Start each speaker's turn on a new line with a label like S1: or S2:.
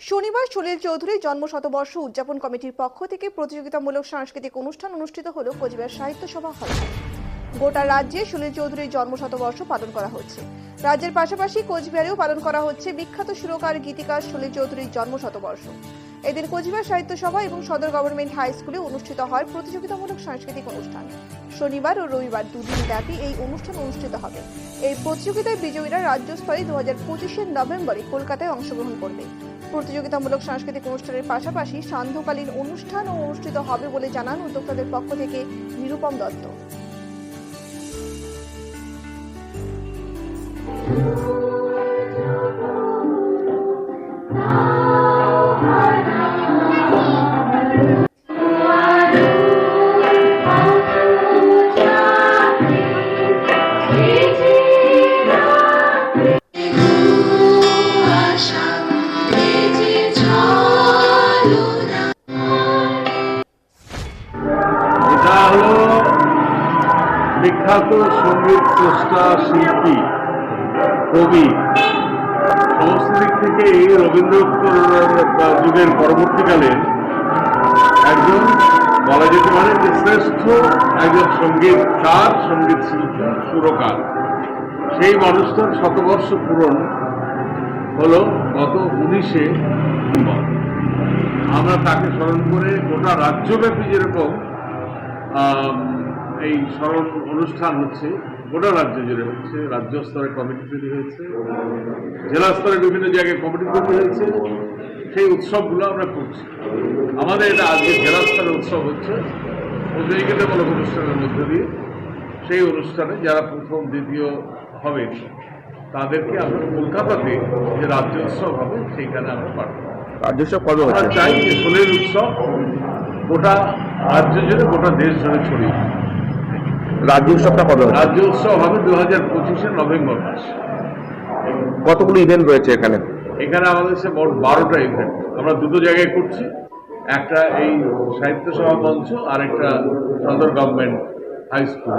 S1: শনিবার সলিল চৌধুরীর জন্ম শতবর্ষ উদযাপন কমিটির পক্ষ থেকে প্রতিযোগিতামূলক সাংস্কৃতিক অনুষ্ঠান অনুষ্ঠিত হল কোচবিহার সাহিত্য সভা হলে। গোটা রাজ্যে সলিল চৌধুরীর জন্ম শতবর্ষ পালন করা হচ্ছে। রাজ্যের পাশাপাশি কোচবিহারেও পালন করা হচ্ছে বিখ্যাত সুরকার গীতিকার সলিল চৌধুরীর জন্ম শতবর্ষ। এদিন কোচবিহার সাহিত্য সভা এবং সদর গভর্নমেন্ট হাই স্কুলে অনুষ্ঠিত হয় প্রতিযোগিতামূলক সাংস্কৃতিক অনুষ্ঠান। শনিবার ও রবিবার দুদিন ব্যাপী এই অনুষ্ঠান অনুষ্ঠিত হবে। এই প্রতিযোগিতায় বিজয়ীরা রাজ্য স্তরে 2025-এর নভেম্বরে কলকাতায় অংশগ্রহণ করবে। প্রতিযোগিতামূলক সাংস্কৃতিক অনুষ্ঠানের পাশাপাশি সান্ধ্যকালীন অনুষ্ঠানও অনুষ্ঠিত হবে বলে জানান উদ্যোক্তাদের পক্ষ থেকে নিরুপম দত্ত।
S2: বিখ্যাত সঙ্গীত স্রষ্টা, শিল্পী, কবি, সমস্ত দিক থেকে এই রবীন্দ্রোত্তর যুগের পরবর্তীকালে একজন বলা যেতে পারে যে শ্রেষ্ঠ একজন সঙ্গীতকার, সঙ্গীত শিল্পী, সুরকার। সেই মানুষটার শতবর্ষ পূরণ হলো গত 19শে ডিসেম্বর। আমরা তাকে স্মরণ করে গোটা রাজ্যব্যাপী যেরকম এই স্মরণ অনুষ্ঠান হচ্ছে, গোটা রাজ্য জুড়ে হচ্ছে। রাজ্য স্তরে কমিটি তৈরি হয়েছে, জেলা স্তরে বিভিন্ন জায়গায় কমিটি তৈরি হয়েছে। সেই উৎসবগুলো আমরা করছি। আমাদের এটা আজকে জেলা স্তরে উৎসব হচ্ছে প্রতিযোগিতামূলক অনুষ্ঠানের মধ্য দিয়ে। সেই অনুষ্ঠানে যারা প্রথম দ্বিতীয় হবে তাদেরকে আমরা কলকাতাতে যে রাজ্য উৎসব হবে সেইখানে আমরা পাঠাবো।
S3: রাজ্য উৎসব কবে হচ্ছে?
S2: চাই যে সলিল উৎসব গোটা রাজ্য জুড়ে, গোটা দেশ জুড়ে ছড়িয়ে।
S3: রাজ্য উৎসবটা কবে হচ্ছে?
S2: রাজ্য উৎসব হবে 2025-এর নভেম্বর মাস।
S3: কতগুলো ইভেন্ট রয়েছে এখানে?
S2: এখানে আমাদের সে মোট 12টা ইভেন্ট আমরা দুটো জায়গায় করছি। একটা এই সাহিত্য সভা মঞ্চ আর একটা সদর গভর্নমেন্ট হাই স্কুল।